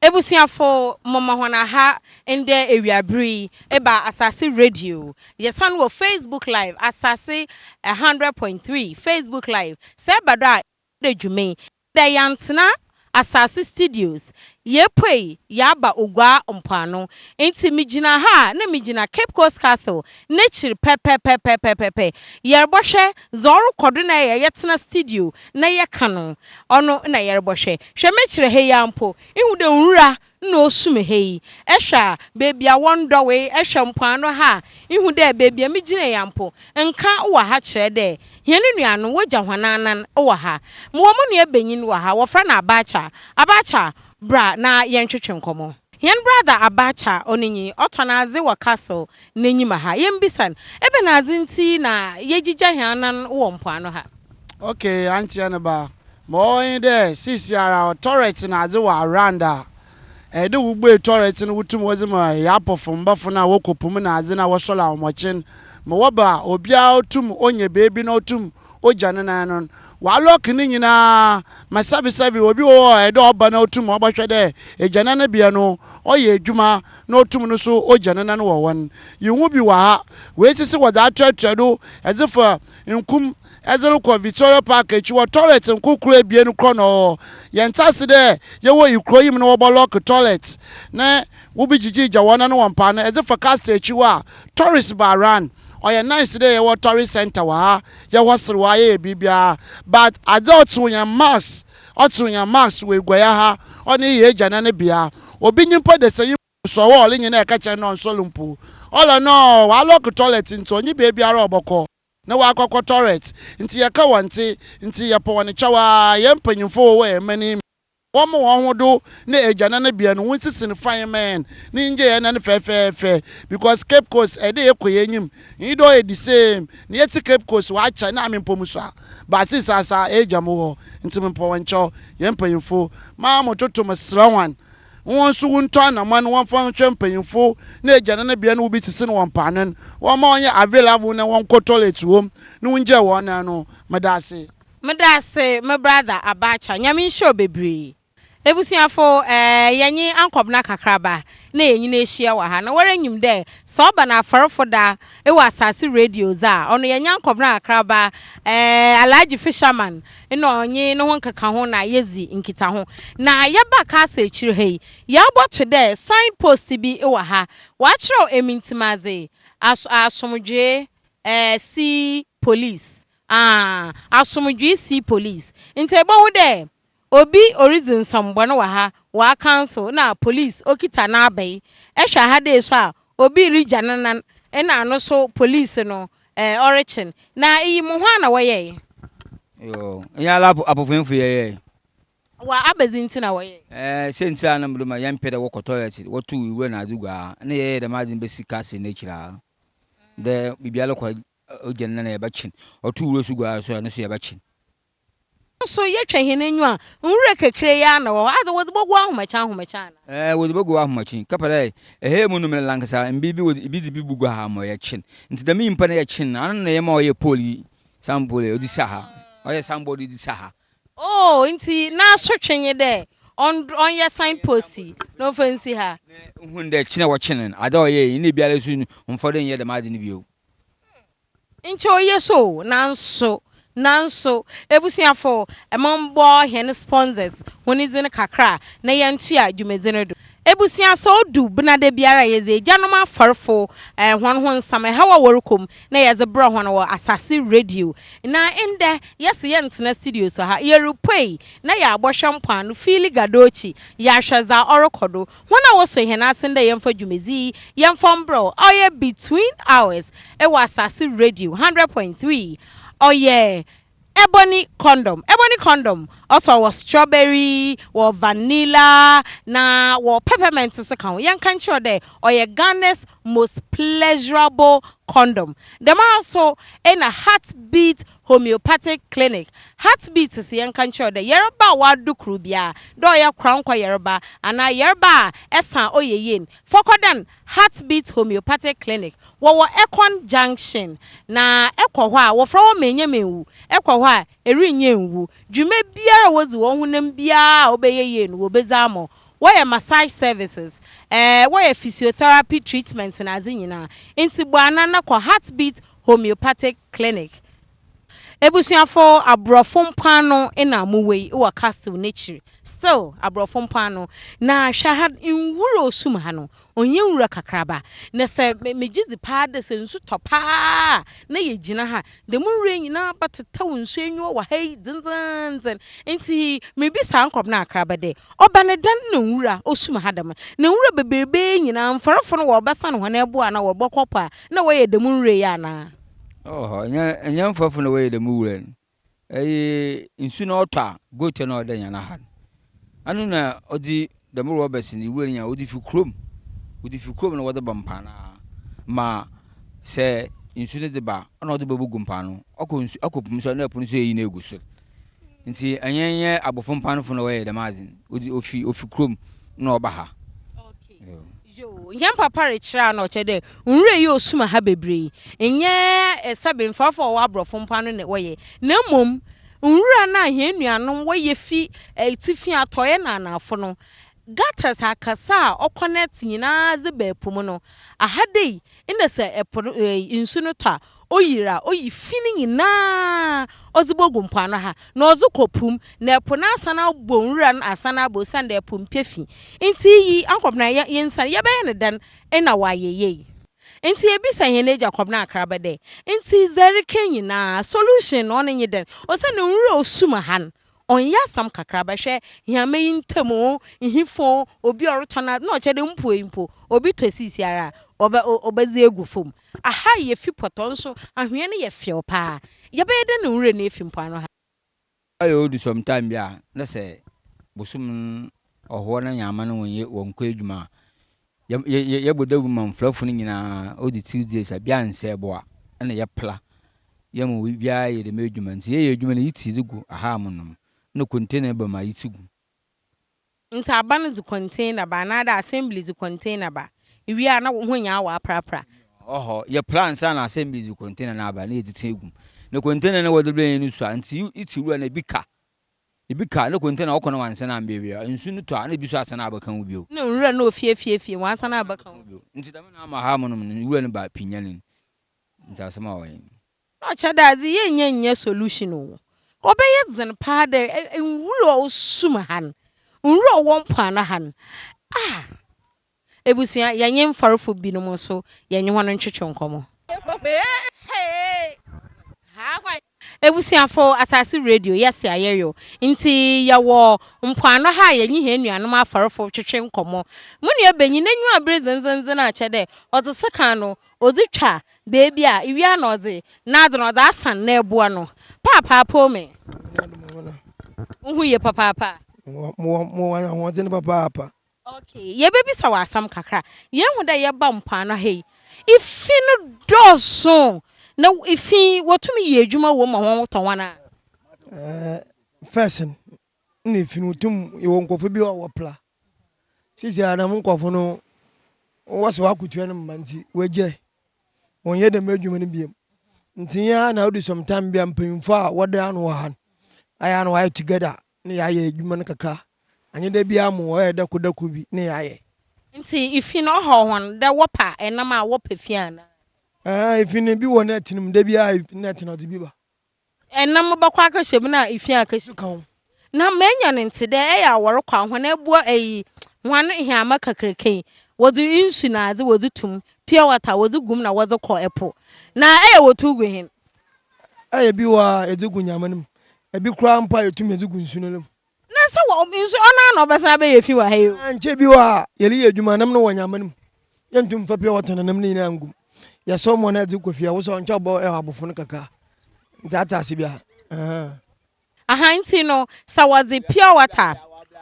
Ebusiafo mama hwana ha ende ewiabri eba asase radio yesan wo Facebook live asase 100.3 Facebook live se bada de dwume da yantena asase studios yepoi yaba Oguaa Mpoano enti migina ha na migina Cape Coast Castle nature pepe yerbohwe zoro kodo na yetena studio na yekano ono na yerbohwe hwemechire he yampo ihude nwura na osume hei ehwa baby a wondo we ehwa Mpoano ha ihude baby a migina yampo nka wo ha kire de hene nuano wogya hwananan wo ha mo mo ne benyin wo ha wo fra na abacha bra na yentwetwe nkomo yen brother abacha oninyi otonaze wa castle nenyima ha yembisan ebe na azinti na yegija hanan wo Mpoano ha okay auntie anaba mo in there sisiara authority na aze wa aranda de ugbe authority no wutum wozima ya perform bafo na wokopum na aze na wosola omochin mo woba obia otum onye bebi na otum ojane na non wa lock ni nyina masabi obi o edo oba na otum obahwe de ejane na bia no oye adwuma na otum no so ojane na no won yihu bi wa ha we sisi wada atwatwado ezefa nkum ezelu ko Victoria Park echi wo toilet nkukuru ebie no kro no yentase de ye wo ikro yim no wo lock toilet na wo bi jijija wona no wampa na ezefa cast echi wa tourist baran oya nice day your tourist center wa ya wasru wa ye bibia but adult nya max otunya max we gwaya ha oni ye jana ne bia obi nyimpo de sey so wo ole nyina e ka che no solumpu all no wa lock toilet nto onyi baby ara oboko na wa akokọ toilet nti ya ka wante nti ya po woni chawa ye mpanyimfo wo e mani womo hodo na ejana na bia no wonsisi fine man ni nje ya na fe because Cape Coast e dey ekoye nyim ni do e the same ni yeti Cape Coast wa cha na amempomuso a ba sisa ejamo ho nti mempo wancho ye mpanyimfo ma mototo masrawan won so wonto na man won fa ntwe mpanyimfo na ejana na bia no obi sisi no wampanen wo ma onye available na won ko toilet wom no nje wo na no medase my brother abacha nyame show bebre ebusiafo yenyi ankobna kakraba na yenyi na ehia wa ha na waranyim de so ba na afarofoda e wa asase radio za ono yenyi ankobna kakraba Alhaji Fisherman eno onye no hon kaka ho na yezi nkita ho na yaba ka sa echire hei ya boto de signpost bi e wa ha wa kiro emintimaze asomdwe si police asomdwe si police ntebo hu de obi origin sambono wa ha wa council na police okita na abai ehwa ha de so a obi regional na no so police no origin na iyi mu hwa na woye yo ya la apofenfu ye wa abazinti na woye senti ana mduma ya mpede wo toilet wo tu iwe na adugwa na ye de mazin besika se na kira de bibiala kwa ojenna na ye bachin otu iwe sugwa so na so ye bachin so ye twehene nyu a nwure kekere ya na wo aza wo bogu ahomacha na wo bogu ahomachi kapare ehe mu no me lankasa mbibi wo bi bugu ha mo ye chin nti da mi mpa na ye chin an na ye ma oye poli sample odi saha oye somebody di saha oh nti na so twenye de on your signpost no fancy ha hunde china wo chinen ada oye ni biale su mfode ye de madi ni bio nti oye so nanso ebusiafo emambo hen sponsors honizin kakra na yantua dwumezin do ebusia so du benade biara yeze janoma farfo hon same hawa workom na yeze bro hon wo asase radio na inde yes yentna studio so ha yerupei na ya abohwe Mpoano fili gadochi ya hweza orokodo hona wo so hen asende yemfa dwumezi yemfa bro oye between hours e wo asase radio 100.3 oh yeah, Ebony condom. Also was strawberry, or vanilla, na or peppermint so can yan can sure there or your Ghana's most pleasurable condom. The also in a heartbeat homeopathic clinic. Heartbeat is yan can sure the Yerba wadu krubia, do ya crown kwa Yerba, and na Yerba esa oye yin. Fokodan heartbeat homeopathic clinic. Wawa Ekwan Junction na ekwa wa fra menye menwu ekwa eri nyenwu dwume biara wozi wo hunem bia obeye yen wo bezamo wɔyɛ massage services wɔyɛ physiotherapy treatment na adze nyinaa nti Mpoano na kɔ heartbeat homeopathic clinic. Ebusuafo Abrofo Mpoano ina muwei wa castle nature still Abrofo Mpoano na shahad inwuro osum ha no onye nwura kakraba na se megizi pa de se nsu topa na ye gina ha de munre nyina bateta wonsu enwo wa hai zinzanzan enti mebisa ankrop na akraba de oba ne dan na nwura osum ha dem na nwura beberebe nyina mfarofo no wo obesa no na ebo ana wo bokɔpa na wo ye de munre ya na. Oh, nya mfafo na we de mu wura nsu na ota gote na oda nya na ha anu na odi de mu Roberts ni wura nya odi fi krom na wode bampa na ma se nsu ne de ba na odi bebugu mpa no akopum so na apunu so yi na eguso nti anyenye Abrofo Mpoano fo na we de mazin odi ofi krom na oba ha. Yan papa rechira na ochede nre yi osuma ha bebre enye esabe mfafo wa Abrofo Mpoano ne woye na mom nra na ahienuanom woye fi etifi atoye na anafo no gatas akasa okonet nyina ze bepum no ahadei ina se insu no ta oyira oyifini nyina ozibogum Mpoano ha na ozukopum na epona asana bonwura na asana bo sande epum pefi nti yi ankop na yensa ye be ne dan ena wayeye nti ebisa hen na Jacob na akraba de nti zerike nyina solution on nyi den osane nwura osuma han onya sam kakraba hwe hiame ntamo nhifo obi orotona na ochede mpo obi tosisi ara obazi egufom aha ye fi poto nso ahwe ne ye fie pa ye be de ne nwura ne fi Mpoano ha ayo do sometime bia na se bosum oho na nyama no wonko adwuma ye bodawu manflafo no nyina odi Tuesdays bia nse boa na ye pla ye mo bia ye de medwuma nti ye adwuma na yiti dugu aha monom no container ba ma yitigu nta aban zu container ba na da assembly zu container ba iwia na ho nya wa prapra oho ye plan sa na assembly zu container na ba na yititegu no container na wodoblen ni so anti itiru na ibika na container okona wanse na mbebia nsu no to na bi so asana abakan ubio na nwura na ofie wansa na abakan ubio nti dama na ma ha monom ni nwura ne ba pinyanin nti asama wa yin no chadazi ye nya solution o obeye zen pa de nwura osuma han nwura wo Mpoano han ebusia yenye mfarofo binom so yenye hono ntwetwe nkomo ebusiafo asase radio yes ayeyo nti yawo Mpoano ha yenye henuanom afarofo twetwe nkomo muni ebenyi nanyu abre zenzenzen na chede oze seka no ozi twa beebi a iwia na oze na ade no oze asan na eboa no papa pome uhuye papa mo wazeni papa okay ye bebi sa wasam kakra ye hu da ye ba Mpoano ha ifi no doso na ifi wotumi ye adwuma wo ma ho towana first ni ifi no tum ye wonkofo bi wo pla sisi ana mo nkofo no wose wakutua no manti wagye wonye de madwuma no biem nti ya na odi sometime bia mpemfo a wode anu han aya no why together ni ya ye adwuma no kakra anye da bia mo wo da kodaku bi ni ya ye nti ifi no ho hon da wopa enam a wopa fiana ifi ne bi wo na tinum da bia na tin odi bi ba enam bakwa aka hyebu na ifi aka kan na menya ne nti da ya woro kwa ho na ebuo hwan hiama kakreken wodu insu na ade wodu tum pure water wodu gum na wodu ko epo na wotu gu hin bi wa ezugu nyamanum ebi kura mpa etum ezugu nsu no na se wo insu ona na obesa be yefi wa hayo anche bi wa yeli adwuma nam no wanyamanum yentum fa pure water nam ni na ngum ya so mo na ezugu fia wo so ncha bo abofo no kaka nta sibia aha nti no sa wozi pure water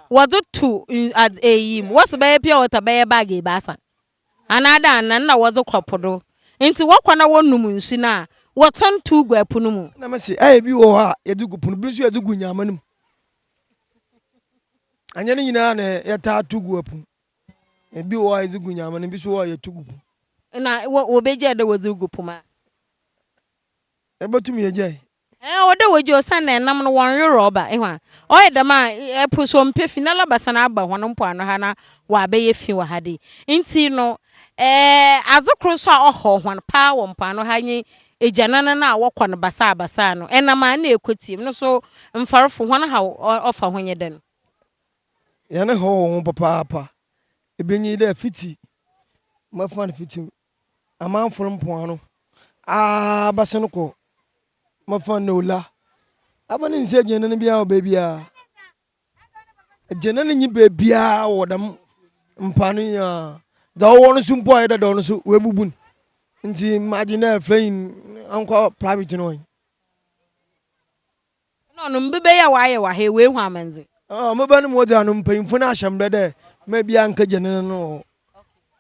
wodu tu at ayim what's be pure water be bag e basa anada na wozu kopodo nti wokwa na wonum nsu na wotan tu gu apunu mu na masi bi wo ha yedugu punu bi nsu yedugu nyamanum anya ni nyina na yeta tugu apunu bi wo ha yedugu nyamanum bi so wo yetugu na wo beje da wozu gu puma ebotum yeje Oda wojo sana nam no won Yoruba ehwa. Oye dama epuso mpe finala basana aba hono Mpoano ha na wa be ye fi wa hade. Nti no azokro so a oho hon pa wo Mpoano ha nyi ejanana na wokɔ no basa no. Enam na ekotim no so mfarfo hon ha ofa honye den. Yana ho papa ebenyi de fiti mafan fiti amanfo Mpoano basano ko mafan no la abani nse jenana bia obebia jenana nyi bebia wodam Mpoano ya da wono sumpo ayda do no so webubun nti imagine flying anko private no No mbebe ya wa he we hu amanze. Meba no mo dia no mpanyimfo na ahyamde de ma bia nka jenana no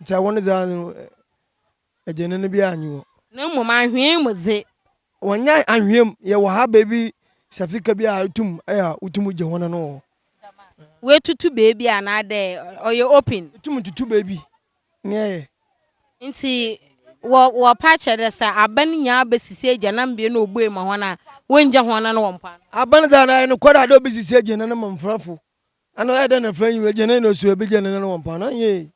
nti wono za no jenana bia anyi Na mmom ahwe muze. Wanya anhwem ye wo ha baby safika bia utum utum je hono no We tutu baby anade oye open. utum tutu baby ne Nti wo pa chere sa aban nya besisi agya na mbe na obue ma hona wonja hona no wompa. aban da na no kwada do bisisi agye na mamfrafo ano ya da na fran yi agye na no so be gye na no wompa na ye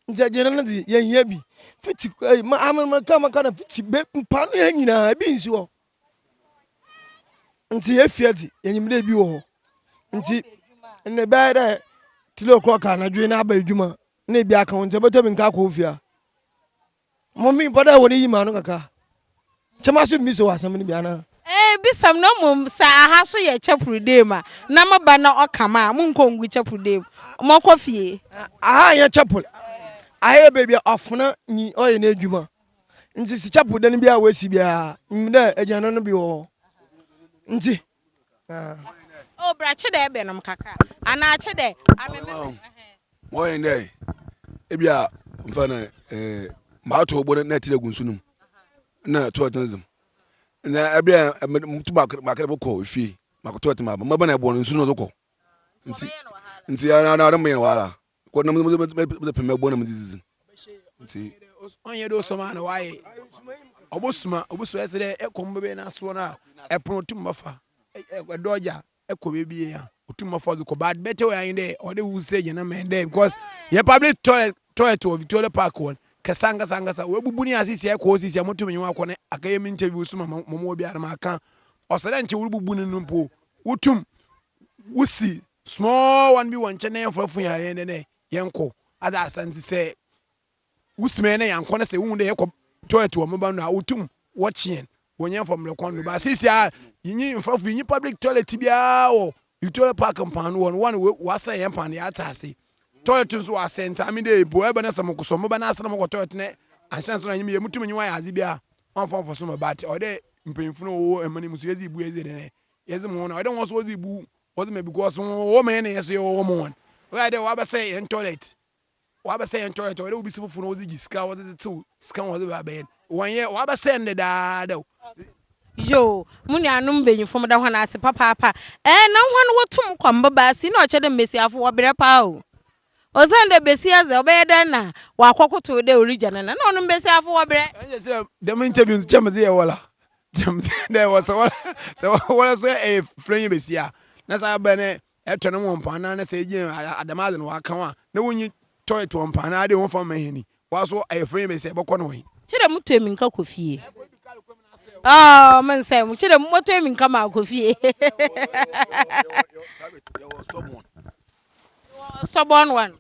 nti agye na di ye hia bi fiti ma amama kama kana fiti be mpa no ya nyina bi nsi ho nti ye fiati yenyimde bi wo nti ne ba da tilo ko ka na dwe na aba adwuma na bi aka won nti beto bi nka ko fia mommy pada woni yi ma no kaka chama so mi so asam ni bi ana Bisam no mum sa aha so ye chaprude ma na maba na okama mu nkongu chaprude mo kofie aha ye chapel aye baby afuna ni oye na adwuma nti si chapel de ni bi a wasi bia mda agya no bi wo nti brache de ebe nom kaka ana che de ameme mo yen dey ebia mfana ma to ogbo na tire gunsunum na to tanzim na ebia mutu makare boko fi makoto tema ba na ebo nsu no zoko nti ya na da me wala ko na mo peme ebo na mzizi nti onye do so ma na waye obosuma ese de ekombe na so na epon tum mafa doja ekobebi ya otum mafa ko bad better way inde o de usage na men there because ye public toilet of Victoria Park one kasanga sanga we bubuni asisi e ko osisi amotum nyi wakone akaye mi interview suma momo obi arama aka osere nche we bubuni numpo utum wusi small one bi one chene enfrafun yare ne yenko ada asanti se usime ne yankone se wunde yekọ toilet wo mba no utum watching wonye from le kwanu ba sisi a yinyi mfrafu yinyi public toilet bia o Victoria Park Mpoano one wasa yempan ya atase toilet nso wa center ami dey bo ebe na samokoso mo ba na asana mo toilet ne ansan so na nyime mutum nyi wa ya ade bia on fon so mo bat o de mpemfuno wo emani musu yezi ibu yezi ne yezi mo na o de won so wo ibu o de me because wo me ne yeso wo mo won we de wa ba say en toilet wa ba say en toilet o de obi sifu no wo di ska wo de tu ska wo de ba ben won ye wa ba say ne da yo muni anum benyifo da hwana ase papa na hwan wotum kwamba ba si na oche de mesiafo wo bere pa o ozande besiaze obeyeda na wa kwakoto de original na onum besiafo wo bere enye se dem interview chamaze ye wala chamaze de was wala so e friend besia na sa ba ne eto no Mpoano na se gin adamaze no wa kan wa na wonyi toilet Mpoano ade won fa mahini wa so e friend besia bokọ no wi chire mutu emi nka kofie man say mu chire moto emi nka ma kofie stubborn one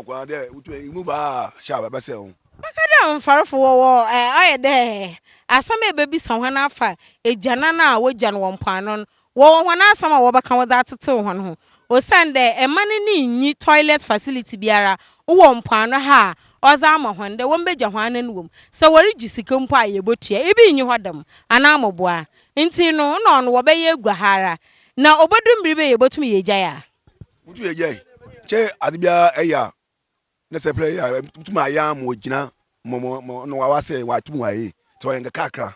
kwa de utu move ah sha ba se on bakada mfarfo wo aye de asam ebebi sa hwana afa ejana na wogya no Mpoano wo hwana asam a wo baka wo za tete ho no osande emane ni nyi toilet facility biara wo Mpoano ha oza ama hwande wo mbegya hwana nwom se wori gisika mpo aye botua ebi nyi hodam ana amoboa nti no wo be ye guahara na obodum biribe ye botum ye gya ya utu ye gya che adibia eya na se play ya tuma ya mo gina mo no wa se wa tumu wa yi to yenga kakra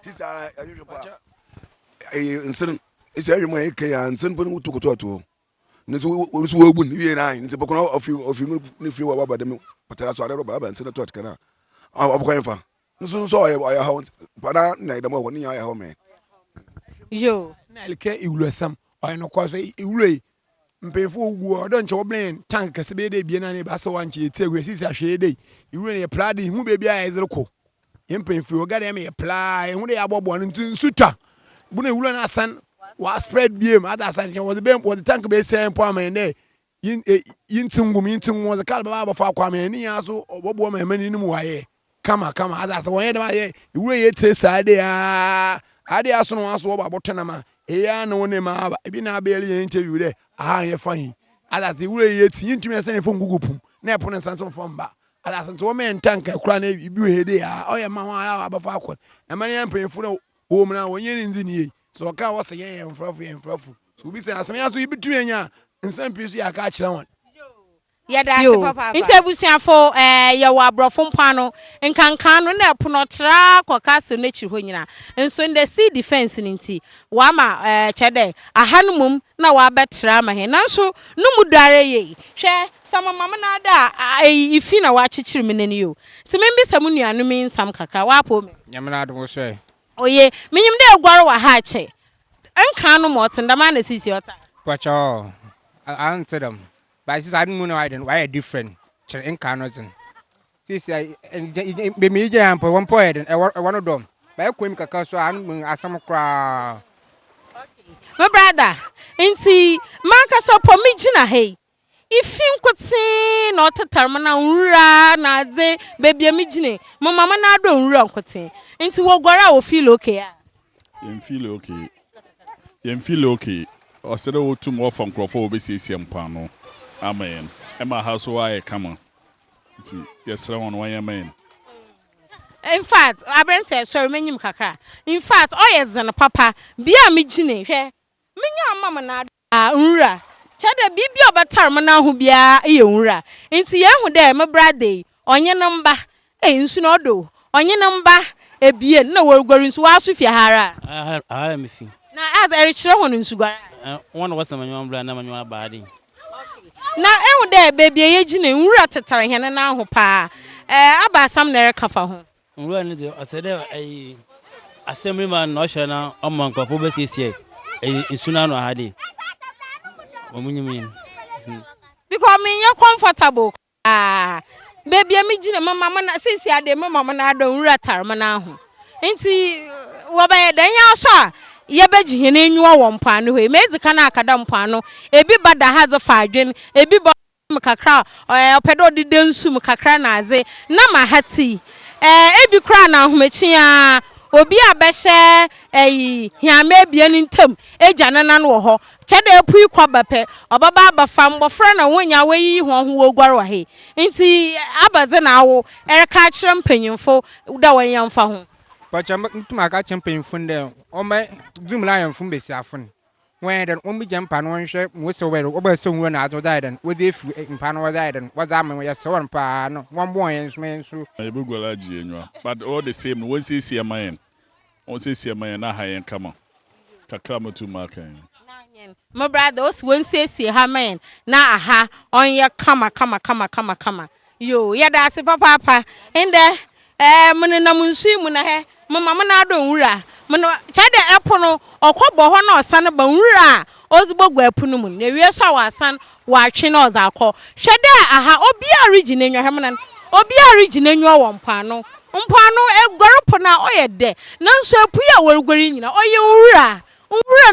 sisa ayu pa nsin isi ayu mo ke ya nsin pon utu kototo nso wo bun wi na nsin pokon ofi ni fi wa baba dem patara so ade baba nsin to tkana abokon fa nso so ya ha pana na dem wo ni ya ha me yo na elke iwulesam oy no ko so iwule mpefo Oguaa don che oblen tank kase be de bie na ne ba se wanche etegwe sisi ahwe de iwule ne plade hu be bia ezreko yempefo ogade me pla hu de abobo no nsuta bu na iwule na asan wa spread biem ada asan che wo the tank be se Mpoano ne yintungum the kalba ba fa kwa me ni aso obobo ma mani ni mu waye kama ada asan won ye de ma ye iwule ye te sa de ade aso no aso ba botena ma eya na woni ma ba ebi na abeli ye interview de ye fahin ada se wure ye ti ntumi ese ne fo ngugupum na epo ne sanso fo mba ada se to me ntanka kura na ibi hede oye ma ho ala ba fa akon e ma ne yampenfu na wo mu na wonye ni ndi ni so ka wo se ye mfrafu so bi se asem ya so ibi tu enya nsam pi so ya ka kire won yada se papa intebusiafo ya wa Abrofo Mpoano nkankan no na epono tra kwakase no chi ho nyina nso nde sea defense ninti wa ma chede ahanumum na wa betra ma he nanso no mudare ye hwe sama mama na da ifi na wa chichiri menani yo ti membi samu nuanu mi nsam kakra wa po me nyamna adwo so oye menyim de egwaro wa ha che nkan no mo tendama na sisi ota pacho answer them. But I didn't know why different. In Canada, this be me jam for 1 point and one of them. By a queen cacaso, I'm a some crowd. My brother, inti manka so pomijina hey. If you could say not a terminal ura na ze baby mijine, my mama na don't run cote. Into Oguaa will feel okay. You feel okay. Or said, oh, 2 more from Crawford, Mpoano. Amen. Emma house why come on. Yes, I want why amen. In fact, I brent sorry menyim kakra. In fact, yes and papa, be a mijine, hwe. Menya mama na nra. Chede bibi obatar na hu bia e nra. Nti ye hu de me brade, onye namba, nsu no do. Onye namba ebie na worugwari nsu waso fi hara. Ara me fi. Na as erichire ho nsu gwara. One was the manyo mbra na manyo abadi. Na ehu de baby ye gine nwura tetare hene na ho pa aba sam na rekafa ho nwura ni de asede assembly man no hwe na omankofo be siesie insuna no hade omunyimi because me ye comfortable baby me gine mama na sisi ade mama na ado nwura tar na ho nti wo ba ye dan ya so a ye beji hene nwa wo Mpoano ho emezika na akada Mpoano ebi bada haze fadwen ebi bo kakra opedo de densum kakra na aze na mahati ebi kra na ahomachi a obi abehye hiame bia ni ntam ejana na no ho chede apui kwabape obaba abafa mbofra na wonya weyi ho ho Oguaa wa he nti abaze na awo ereka kire mpanyimfo da wonya mfa ho Pacha ntuma ka champion funde o me dumla yan fun besi afun when den on bi jampa no hwe mo se we oba so nwura na azo daidan we dey fu mpa no daidan wa za me ya se won pa no won bon yen so I be gola ji enwa but all the same one say see man on say see man na ha yen kama kakra motu makan my brother os won say ha man na aha on ya kama yo ya da se papa ende mun na munsu mu na he mama na ado nwura mono chede epono okobo ho na osan ba nwura ozibogwa epunu mu na wie so wasan wa atwe na ozakọ hwede aha obi origin enwa hemnan obi origin enwa wo Mpoano egworopo na oyede nanso apuya worugwari nyina oye nwura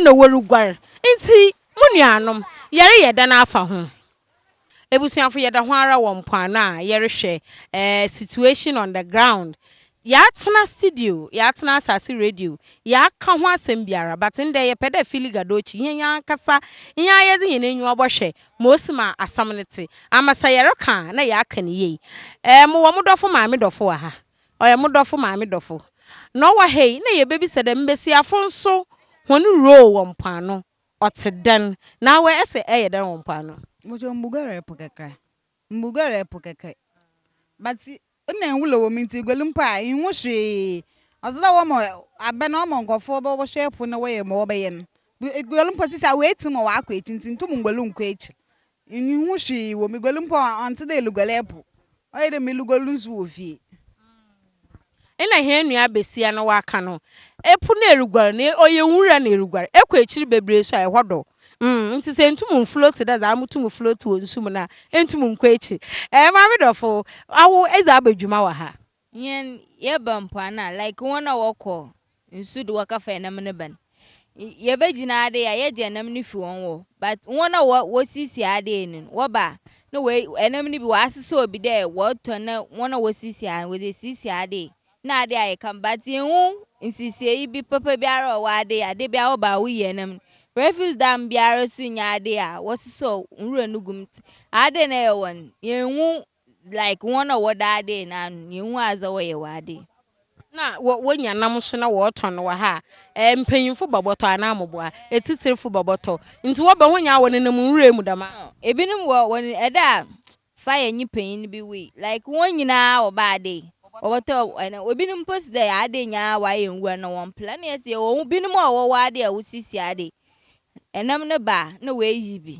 na worugwar nti munuanom yare yeda na afa ho ebusuafo yeda ho ara wo Mpoano a yare hwe situation on the ground ya tena studio ya tena asasi radio ya ka ho asem biara but nde ye pede filigadochi ihe ya kasa ihe ayezi ye nenyu abohwe mosima asamnete amasa yere ka na ya ka ne yi mo wo modofo maame dofo wa ha oye modofo maame dofo no wa hei na ye bebi sede mbesi afonso honu ro wo Mpoano otedan na we ese eyedan wo Mpoano mojo mbugare pokeke but na nwulo wo minti gwelumpa inwushi azada wo mo abena mo nkofo bo shepu na we mo be yen gwelumpa sisa we timo wa akwa etintin tum ngwelumkwa echi inwushi wo mi gwelumpa ante de lugalepo oye de mi lugolunzu wo fie ina he nua besia no waka no epu na erugware na oye nwura na erugware ekwa echiri bebre so ehodo nti se ntum float da za mutum float wo nsum na entum nkwa echi ma me dofo awo eza abadwuma wa ha yen ye Mpoano like wona woko nsu de waka fa enam ne ban ye begina ade ya ye je enam ne fi won wo but wona wo sisi ade nin wo ba no we enam ne bi wa asese obi de wo to na wona wo sisi ade wo de sisi ade na ade aye kan but yen nsisi yi bi papa biara wo ade bia wo ba wo ye enam refuse dam biara su nya ade a wo so nwura nugum ade na ye won yen like wona wo da ade na yen aza wo ye wade na wonya nam so na wo ton wa ha mpanyimfo baboto ana amoboa etitirfo baboto nti wo ba wonya wo ne nam nwura mu dama ebinim wo eda fire nyi panyin bi we like won nyina wo ba ade oboto obinim post there ade nya wa ye nwura na won plan yes ye wo binim wo wade a wo sisi ade enam ne ba na we yi bi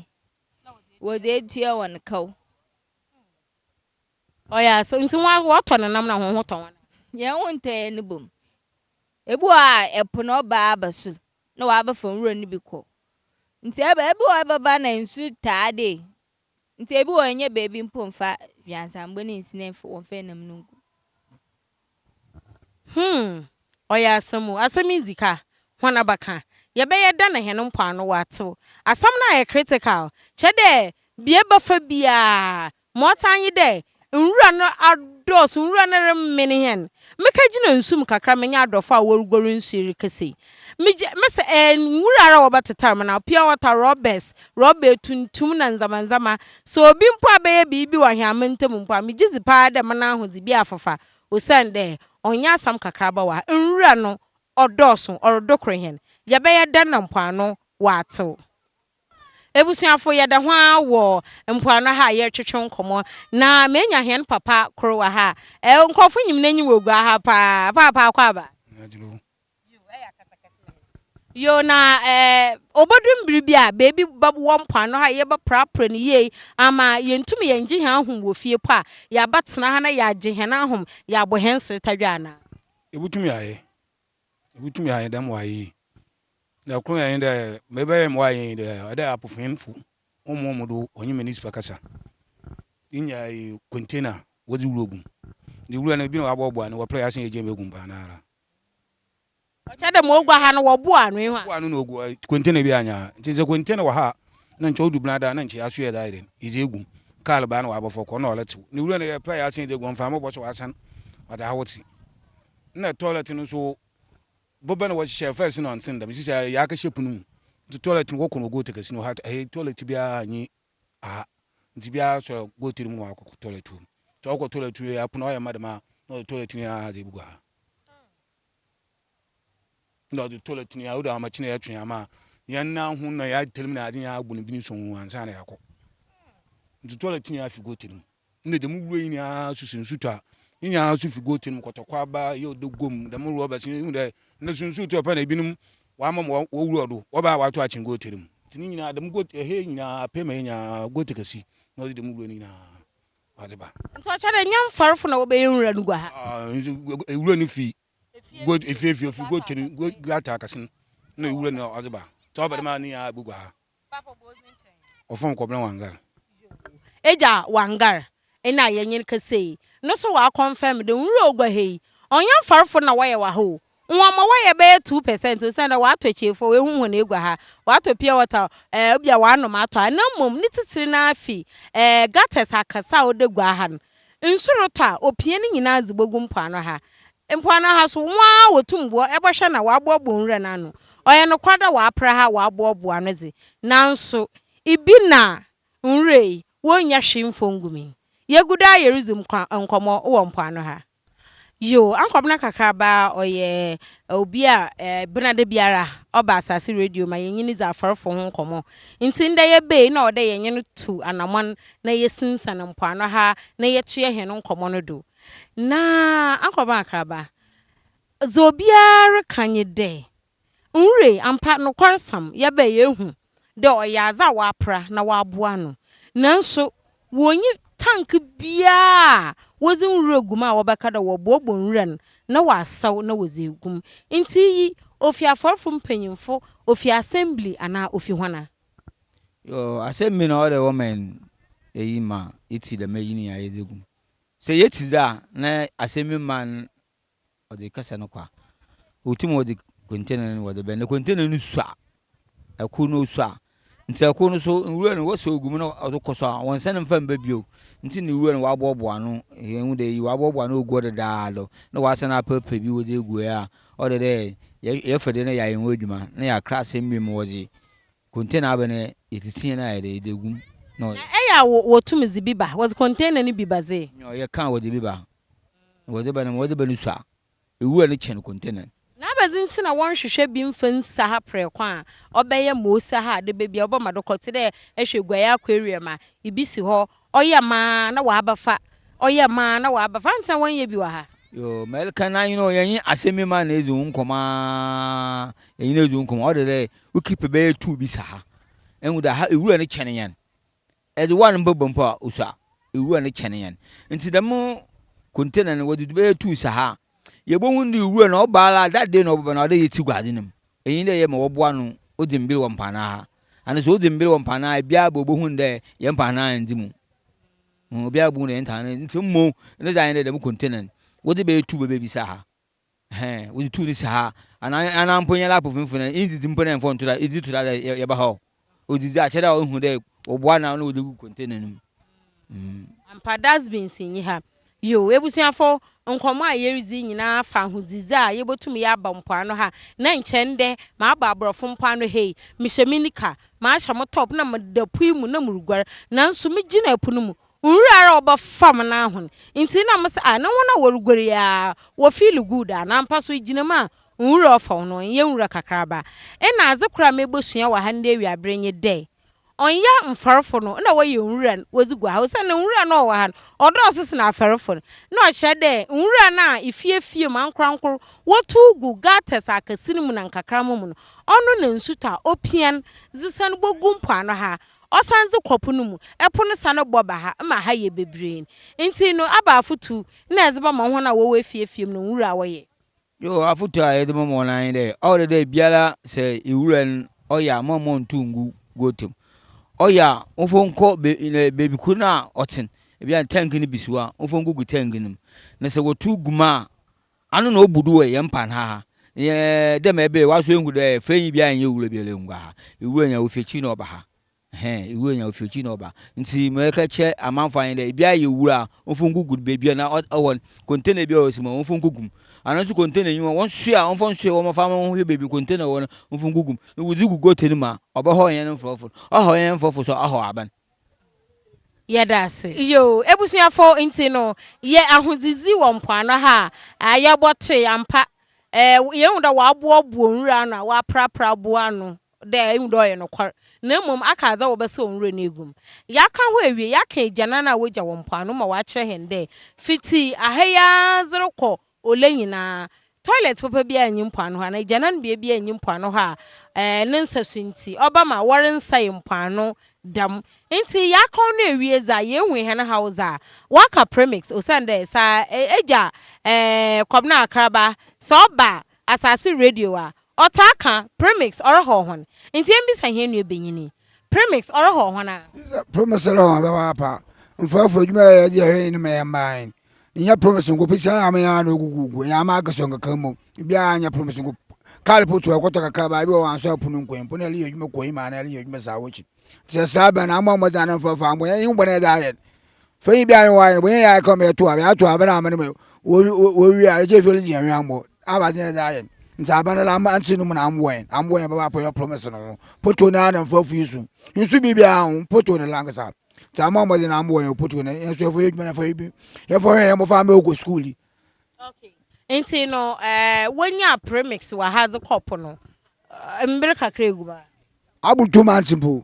wo de tua won kaw oya so nti wo ton nam na ho ton ye wonte ne bom ebu a epo no ba abasu na wa ba nwura ni bi ko nti ebu wa ba na nsu taade nti ebu wo nye baby mpomfa wiansambo ne nsine won fe nam nungu oya asami zika hwana baka ye be ye da na he no Mpoano wato asam na ye critical chede bie bafa bia motanyi de nwura no ados nwura no remene hen meka gina nsum kakra menya adofo a worugoru nsiri kese mese nwura ra wobatetar na pure water robbers robber tuntum na nzamanzama so obi mpo abaye bibi wa hwamentem mpo amegizi pa de mana ahozi bi afafa osande onya asam kakra ba wa nwura no odoso orodokre hen ye be ye da na Mpoano wato ebusuafo ye da ho awo Mpoano ha ye twetwe nkomo na menya hen papa krowa ha nkofo nyim nanyi Oguaa ha pa kwa ba yo na obodum biribia baby wo Mpoano ha ye ba prapra ni ye ama yentum ye ngi han hom wo fie pa ya batena ha na ya age hen ahom ya bo hen sere tadwa na ebutum ya ye dam wa yi na kro ya nda mebe mo ayi de ada apofinfo omo do onye municipal kasa inya container wozi wulogun di wulu na bi na wabo na wo play asen eje megun ba na ara o cha de mo Oguaa ha no wo bo anu ha bo anu no Oguaa container bi anya nti container wa ha na ncho dubna da na nchi aso ye da ire ije egun kal ba na wabo foko na olatu ni wulu na play asen eje gun fa mo bo so asan wada hawoti na toilet no so boba na wachi first no antin da misi ya ka shepu nu to toilet wo kono go take sino ha toilet bia anyi nti bia so go tiri mu akọ toilet to ko toilet ya puno ya madama no toilet ni ya ze buga no the toilet ni ya uda ma chine ya twen ama yan na hu no ya telim na adin ya agbunu bi ni so ansa na yakọ nti toilet ni ya fi go tiri mu de mu wuro ni ya susun suta nya su fi go tiri mu kotokwa ba ye odogom de mu ro ba sin de na sunsu to pa na binum wa ma wo wuro do wo ba wa to achin go tiri mu tini nyina de mu go he nyina pema nya go tekasi no de mu wuro ni na wazeba nto cha de nyam farfo na wo be nwura nugo ha wuro ni fi go efi go tiri go gata kasin no wuro ni wazeba to ba de ma ni ya bugo ha papa bozin chen ofon ko bra wangar eja wangar ina yenyin kase no so wa confirm de nwura Oguaa he onyam farfo na wo ye wa ho nwa ma wo ye be 2% o sanda wa to chefo we hu na Oguaa ha wa to pure water obia wa no ma to anamom ni titiri na afi gates akasa o de Oguaa ha nsuro to opie ni nyina azigbogu Mpoano ha so nwa wotumbo ebehwe na wa bobo nwura na no oye no kwada wa pra ha wa bobo anoze nanso ibi na nwura wonya hwemfo ngumi yeguda yerizum nkomo wo Mpoano ha yo ankwabna kakraba oye obi a benade biara oba asase radio ma yenyini za afarfo ho nkomo nti nda ye be na ode yenyin tu anamon na yesinsa na Mpoano ha na yetue he no nkomo no do na ankwabna kakraba zobiara kanye de nre ampa no kwarsam ye be yehu de oyaza wa pra na wa boa no nanso wonyi tank bia wozi nwura gum a wobɛka da wo bobo nwura na wasaw na wozi gum nti yi ofi aforfo mpanyimfo ofi assembly ana ofi hwana yo assembly na all the women ma iti da mayini ya yezegum se yeti da na assembly man o de kasa no kwa otum o de container no de be na container no sua aku no sua nti aku no so nwura no woso ogum no o koso won se ne mfa mba bio nti ne nwura no wabobo ano ehu de yi wabobo ano ogu de daalo na wasa na papa bi wo de egu a o de ye fede na ya yen adwuma na ya kra assembly mo woji container abene yetitie na ya de gum no eya wotum zibiba was container ni bibaze no ye kan wo de biba wo de bana wo de bana sua ewura ne chen container na bazinti na won hwehwe bi mfansa ha prekwa obeye mosa ha de bebia obama dokote de ehwe ya aquarium ma ibisi ho oyema na wa abafa oyema na wa abafa ntan won ye bi wa ha yo melka na yen asemi ma na ezu nkoma yen ezu nkoma o de ukipe be tu bi sa ha enwu da ha ewura ne chene yan e de one mbobompa usa ewura ne chene yan nti da mu container ne wodi be tu sa ha yebo hundi ewura na obala that day na obo na de yeti gwade nim eyin de ye ma woboa no odimbiri wo mpana ha ana so odimbiri wo mpana bia bo hunde ye mpana ndimu obi abu ne ntana nti mo ne zayin de mu container wodi be tu be bi sa ha wodi tu ni sa ha ana mponya la pofimfuna inzi mpona enfo ntura izi tura ye ba ha odizi a cheda o hu de oboa na no wodi container nim ampa dustbin sinyi ha yo ebusuafo nkomo a yerizi nyina fa huzizi a yebotum ya ba Mpoano ha na nchende ma aba Abrofo Mpoano hei misheminika ma ahya top na madapui mu na murugwar na nso migina epunu mu nwura oba fam na ahun nti na mse na wona worugwar ya wo feel good na mpa so gina ma nwura ofa no ye nwura kakraba na azekura mebosua wa ha nde wiabrenye de onya mfarfo no na wo ye nwura wozigwa ha se na nwura no wa ha odo osese na afarfo na o hyede nwura na ifiefie mankrankro wotugu gates akasinimu na nkakramo mu no ono na nsuta opian zisan bogum Mpoano ha osanze kopunu mu epono sane boba ha ma ha ye bebreen nti no aba afutu na ezeba ma ho na wo wefiefie no nwura wo ye yo afutu a yedemo mo nan de all de biala se iwura oya momo ntungu gotem oya ofonko baby kuna otin ebia tank ni bisuwa ofonko gu tank nim na se wotu guma anu na obudu we yempan ha ye dem ebe waso engu de fanyi bia anye wura bia lengwa iwura nya ofechi na oba ha iwura nya ofechi na oba nti meka che amanfan de bia ye wura ofonko gu baby na owon container bia osimo ofonko gum anansu container yin won sua on fon sua won fa mo hwe baby container won fon gugum no wuzi gugo tenima oba ho yen mfofo ho yen mfofo so aho aban yedase yo ebusuafo nti no ye ahozizi wo Mpoano ha aye bote ampa ye huda wa abobo nwura na wa prapra boa no de hudo ye no kwar na mum akaza wo bese onwura na egum ya kan ho ewie ya kan ejana na woja wo Mpoano ma wa kire hende fiti ahaya zerokọ ole nyina toilet papa bia anyi Mpoano ha na janan bia anyi Mpoano ha ne nsasunti oba ma woren sai Mpoano dam nti yakon na ewie za ye hwe he na hausa waka premix osande sa eja kwabna akraba so ba asase radio a otaka premix oroho hon nti embisa he nu ebenyini premix oroho hon a premix oroho ba pa mfafo adwuma ya je he ni me mban nya promise ngo pesa amya na ogugugu nya ma agaso ngaka mu bia nya promise ngo kale potu akoto kaka ba bi o anso apunu nkwempo na le yedwuma ko ima na le yedwuma sa wochi se saba na amọ moza na mfafa amọ yin gbona da he feyin bia yin wa bo yin ya ka me to aba na amane me wo wi a je feli yin yan amọ aba je da he nta aba na am anti no na amọ yin baba po your promise no potu na na mfafu yisu bibia ahụ potu na langasa Tama mo na ambo yo putu na enso fo yedwuma na fo ibi ye fo he mo fa me go school. Okay. Enti no wonya premix wa haze kop no mbere kakra eguba. Abu 2 months mpo.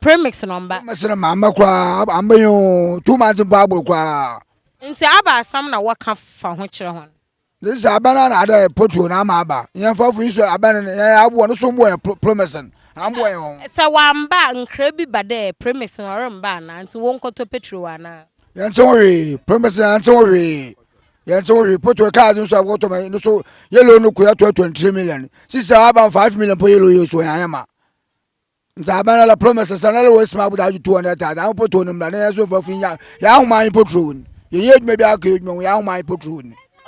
Premix number. Masana mama kwa ambayo 2 months mpo abu kwa. Enti aba asam na waka fa ho kire hon. This abana na ada putu na ama aba. Ye fo fo iso abana abu no so mbo promise. Ambo yon sa wamba nkra bi bade premise no remba na nti wonkoto petrol ana Yansori, promise Yansori. Yansori, put your cards and so I go to my so yellow no kuya 23 million. Since I have 5 million per yellow, so I am. Zabana promises another way smart without you 200. I don't put on them, and as over Finya, young mind patrol. You yet maybe I could know young mind patrol.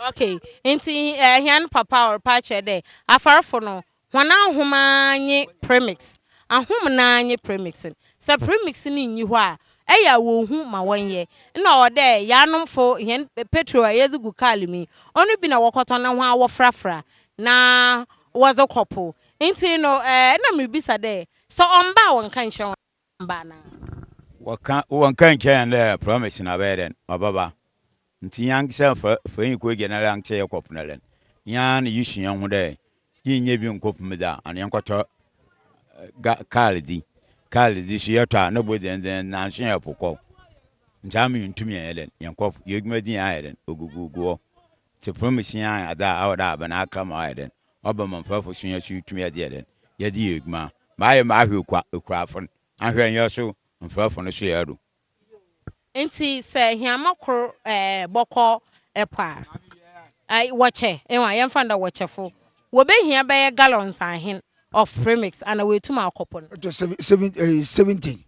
Okay, nti hian papa or patch there. Afar for no. Wana huma nye premix. Ahum na nye premixing. Sa premixing ni hwa. Eya wo hu ma wonye. Na ode yanom fo hian petrol ayezu gu kali mi. Onu bi na wokoto na ho awofrafra. Na wazo kopo. Nti no na mribisa there. So omba won kan hye omba na. Won kan hye na promise na beden. Baba. Nti yang se fa yin ko general yang che yakop na len yan yishu yan hu de yin ye bi nkop meda an yan kwato kaldi shi yata na boden na shin ya poko njami ntumi yan len yan kop yegma din ya len ogugugo te promise yan ada awda bana akama ya len oba man fa fo shin ya shi tumi ya len ya di yegma ma ye ma hwe kwa ekrafon ahwe yan so mfafo no so ya do. Nti se hiamakro boko epa ai wache enwa yemfanda wachefo wo be hia be gallons ahin of premix and we tuma akopon to 17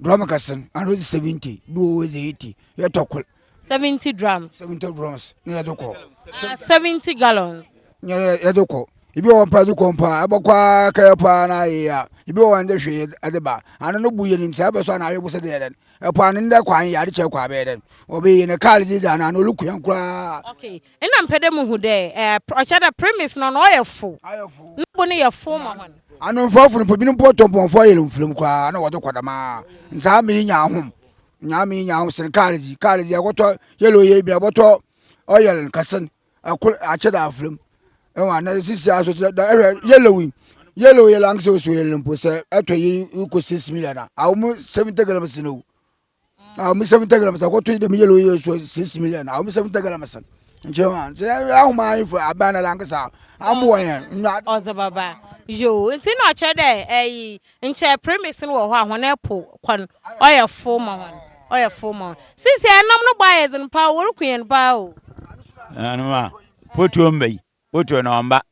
drum kasen and 70 do 80 you talk 70 drums 70 drums you talk 70 gallons you talk ibi won pa du kompa abokwa kayapa na ya ibi won de hwe adeba anu no buye ni nsa be so na ayebu se de den epa ni nda kwan ya de che kwa be den obi ne kal ji za na no luku yan kura. Okay ina mpede mu hu de ochada premise no oyefo nbo ne yefo ma hon anu mfofu no bi no potompo fo yele mflem kura na wo de kodama nsa me nya hom nya me nya hom sen kal ji agoto yelo ye bi aboto oyel kasen akul acheda aflem ewa na sisi aso yellow lang so yellow po se atoyi ko 6 million a mu 70 grams no a mu 70 grams ko to de yellow ye so 6 million a mu 70 grams njema se a ma info abana lang sa ambo yen ozo baba yo nti no che de nche premise no wo ho ahona po kwan oyefo ma sisi enam no ba yezin pa worukuyen pa o anuma foto mbei foto na omba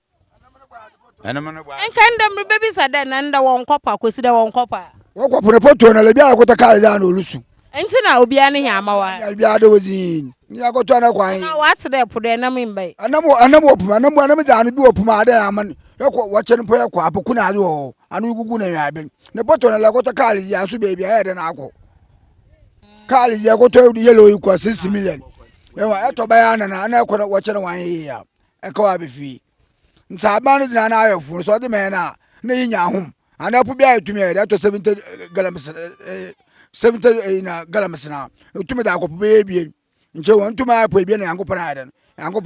anama gba enkanda mri baby sada nanda won kopa kwesida won kopa wokopo ne foto na le bia akota kale za na olusu enti na obi ane hi amawa ya bia de wozin ni akoto na kwan na what de po de na mimbai anamo opuma anamo da no bi opuma ade aman yako wache no po yako apoku na ade o anu gugu na yabe ne foto na le akota kale ya so baby ya de na akọ kale ya akota yellow iko 6 million ewa eto ba ya na akọ wache na wan ya eka abi fi nsabanu zina na ayofu so de me na yinya hom ana pu bia etumi e to 70 galams 70 na galams na etumi da akọ pu bie nche won tumi apo bie na yankopana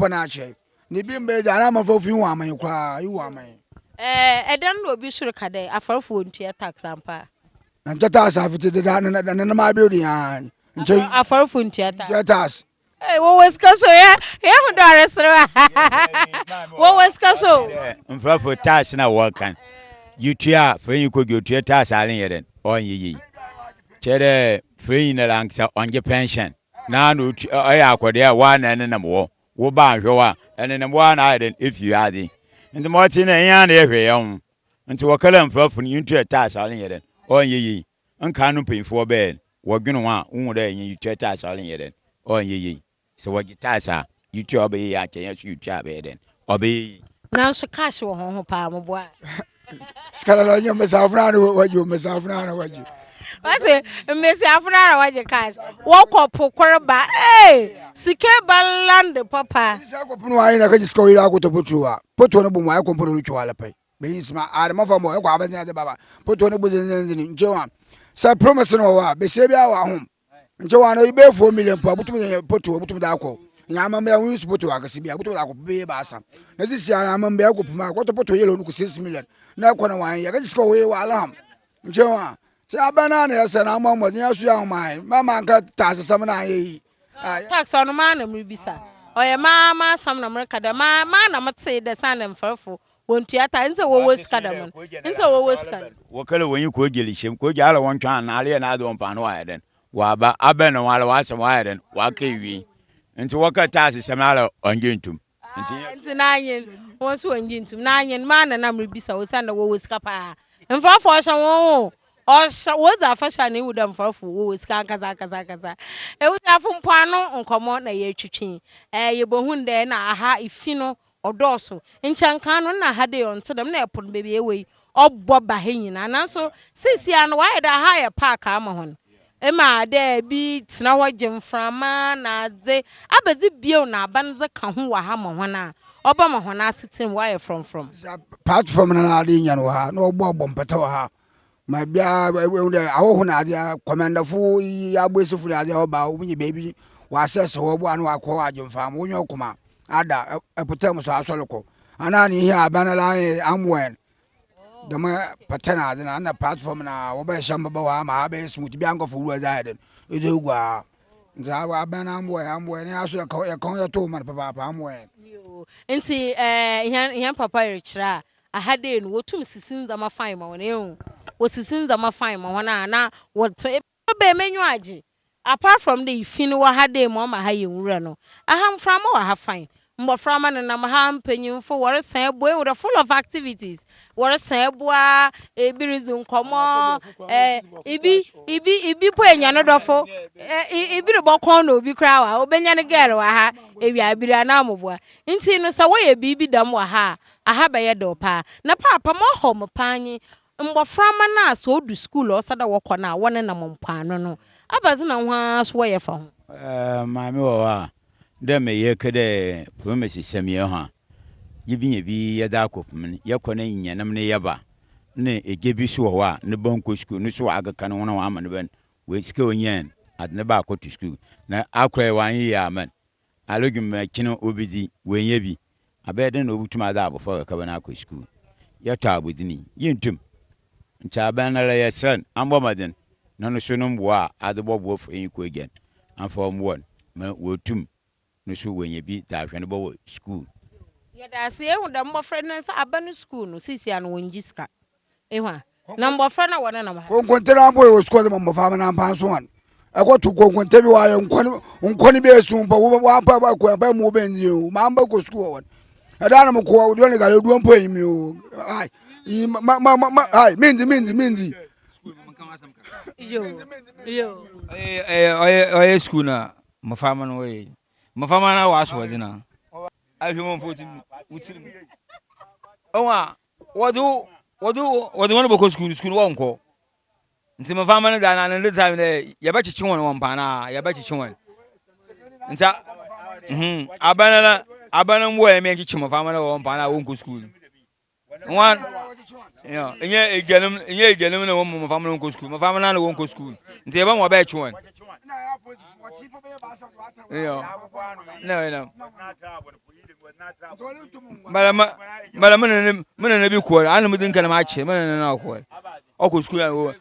na ache ni bi mbe za na mafofu hu aman kra hu aman edan no obi suru kade afarfo ntua tax ampa na nchata sa fiti de na ma bi odi ya nche afarfo ntua tax wo weskaso ya hu do aresro wo weskaso mfafo tax na workan yutua fenyi ko yutua tax alen yeden onyi chere fenyi na lanksa onje pension na no aya akode wa na ne namwo wo ba hwewa ene ne wa na yeden if you adi nti mo ti na yan na ehwe yom nti wakala mfafo yutua tax alen yeden onyi nka no penfo be wo dwenu a wo da yen yutua tax alen yeden onyi so what gitasa you job ya chen you job den obi na so cash wo ho pa mo boa skala lo nyom mesafuna no waju mesafuna no waju wase mesafuna no waju cash wo kopo korba sike baland papa sisa ko punu ayi na ka jisko ira ko to potuwa poto no bu mo ayi ko punu ruchu ala pai be yisma ar ma fa mo ko abanya de baba poto no bu zenzen njewa sa promise no wa be se bia wa hom njewa no ibe 4 million pa butum poto butum da ko nyama me hu poto akasi bia butum da ko be ba asa na sisi nyama me ko puma ko to poto yelo no ko 6 million na ko na wan ya ka jisko we wa alham njewa ti abana na yesa na mo mo nya su ya mai mama nka tax sam na yi tax on ma na mribisa oye mama sam na mreka da ma na mate da sanem farfo won tiata nze wo weska da mon nze wo weska wo kala won yi ko geli shem ko jala won twan na ale na do Mpoano wa den waba abe no wala wasa waiden wakewi nti wakata semala ongentum nti nanyen won so ongentum nanyen ma na na mribisa wo sanda wo sika pa mfrafo hye wo osha wo za fasha na wuda mfrafo wo sika kaza e wo za fo Mpoano nkomo na ye twetwe ye bohun de na aha ifi no odoso nchankan no na ha de ontedem na epon bebe ewe obbo ba he nyina nanso sisia no wa da ha ye park ama hon ema de bi tena ho gemframa na de abezi bio na abanze ka ho wa ha mo hona oba mo hona asetem wa ye from platform na ade nya no ha na obbo mpeta wa ha ma bia awo na ade commander fu ya gbesu fu ade oba obunye baby wa access ho bo anu akọ wa gemframa onyo kuma ada epotem so asoloko anani hi abana la amwen dama patana azina na platform na wo ba shamba ba wa ma ba smooth bi ango fu zaiden eje Oguaa nza wa abana amwen ni aso ya kon ya to man papa amwen nti yan papa rechira ahade no wotum sisinza ma fine ma wona ehu wo sisinza ma fine ma wona na wo be menyu age apart from the fini wa hade mo ma ha yenwura no aham frama wa ha fine mboframa na nam ha mpanyimfo wore san boy with full of activities wore san boa ebirizu nkomo ibi po enya no dofo ibi re bokon na obi kra wa obenya ne girl wa ha ewi abiri ana amboa nti no sa wo ye bibi dam wa ha aha ba ye do pa na papa mo ho mpanyi mboframa na so odu school o sada wo kona wone na Mpoano no abazi na ho so ye fa ho mami wa de me ye kede promise semie ha yibi bi ye da kopum ye kona nyanam ne yeba ne egebi so wa ne banko school ne so aga kan wona wa man ben we sike onyen ad ne ba ko to school na akra wan yi amen alogum kino obidi we ye bi abede na obutuma da abofo ka bana ko school ye ta abudini yintum ncha bana la yesen ambo maden na no so no mboa adebobbo fo yin ko again afọ mwon ma wotum no so wenye bi ta hwene bo school ya da se ehu da mbofra na sa abanu school no sisia no wonjiska ehwa na mbofra na wona na ma konkontera ambo wo school mo fa na mpa so wan akotu konkonte bi wa ye nkoni bi esu mpa wo pa ba ko ba mu benzi o ma mba ko school won ada na mo ko wo ne ga le duo mpa yimi o ai ai minzi yo oye school na mafama no we mafama na waso wadina ahwe mo foti utirim onwa wodu won boko school wonko nti mafama na da na ne time ne ye ba chichi won won pa na ye ba chichi won nta abana mbo ye me chichi mafama na won pa na wonko school one yeah enye egenem na won mafama na wonko school mafama na wonko school nti ye ba mo ba chiwon yeah no mala mana na bi ko an mu dinka na ma che mana na ko o school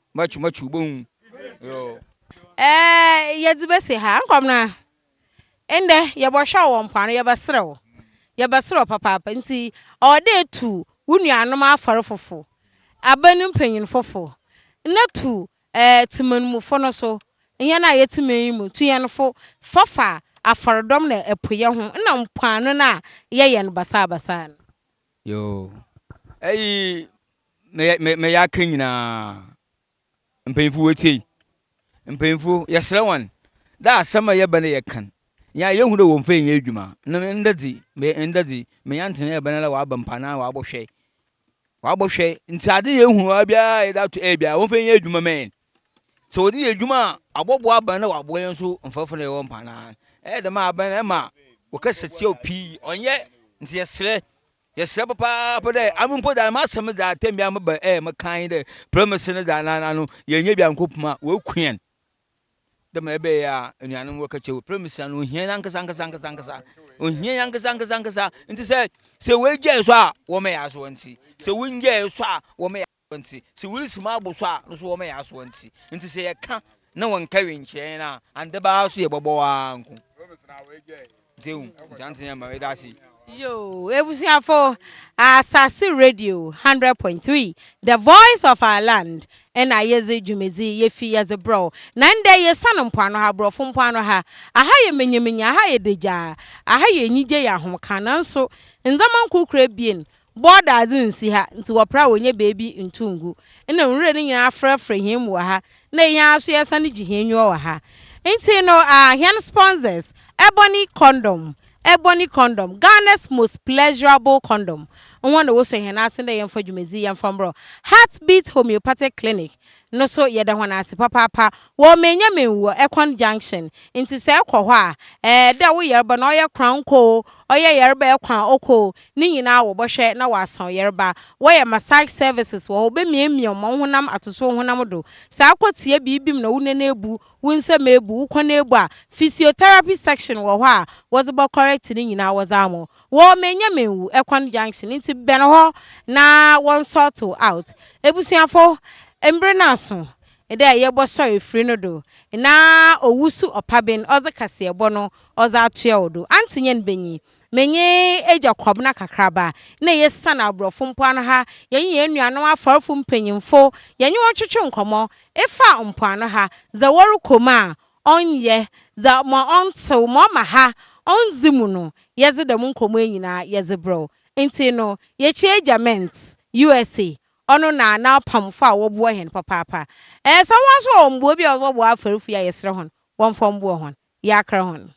machu bon yo yedzibe se ha nkom na ende ye bo hwa wo Mpoano ye basrew papa nti o de tu wunuanom afare fofo abanu mpanyin fofo na tu timanumufo no so nya na yetimen mu tu ye no fo fafa afarodom na epoye ho na Mpoano na ye no basa yo me ya kanyina mpanyinfu weti mpanyinfu yesre wan da asama ye bane ye kan ya ye hu de won fe yen adwuma na ndazi me yantene ye bane la wa bampana wa abohwe ntade ye hu abia ye da to ebia won fe yen adwuma men so odi ye adwuma abobo abane wa aboyen so mfafo na ye won pana de ma abane ma wo ka seti opi onye nti yesre papa pode ampo da ma asem da tembia me ba me kan de promise ne da na no ye nya bia nkopuma wo kuen de ma ebe ya enuanum wo ka che promise no hia nankasa ohia yankasa nti se we gye so a wo me ya so nti se wo ngye so a wo me ya so nti se wo risima abo so a no so wo me ya so nti se ye ka na won ka wenche na ande ba so ye bobo wa nko promise na we gye nti jante ya ma we da si Yo, ebusiafo Asasi Radio 100.3, the voice of our land. And I yezi jumezi yefi yezi bro. Nande ye san Mpoano ha bro fo Mpoano ha. Aha ye menyemenya aha ye deja. Aha ye nyije ya homkana nso nzaman kukure bien. Border azinsi ha nti wopra wonye baby ntungu. Ena nwure ni nyina afrafra him wa ha. Na nya aso yesa ni gihenyo wa ha. Nti no here sponsors Ebony condom, Ghana's most pleasurable condom. On one was saying, I send them for Jumezi from bro. Heartbeat Homeopathic Clinic. No so yeda one as papa. Wo menya me wo Ekwan Junction. Inti se kwa da wo yerba no ye crown ko. Oye yerba ekwan oko. Ni nyina wo bohwe na wasan yerba. Wo ye massage services wo be miemie mo honam atoso honam do. Sa akotie bibim na wo nenebu, wo nse mebu, wo konebu a physiotherapy section wo ho a was about correct ni nyina was amo. Wo menya me wo Ekwan Junction inti beno ho na one sort out. Ebusuafo embre na so ede yebo sorry free no do na owusu opaben oze kase ebo no oze atoe odo antinyen benyi menye eja kwabna kakraba na yesa na Abrofo Mpoano ha yenye enuano afarfo mpanyimfo yenye wotwetwe nkomo efa Mpoano ha za woru koma onye za mo ontew mo ma ha onzimu no yeze dem nkomo enyina yeze bro enti no ye changement USA ono na pamfa wo bo hen papa so wan so ombo bi obo bo afarifu ya yesre hon won fom bo hon ya kra hon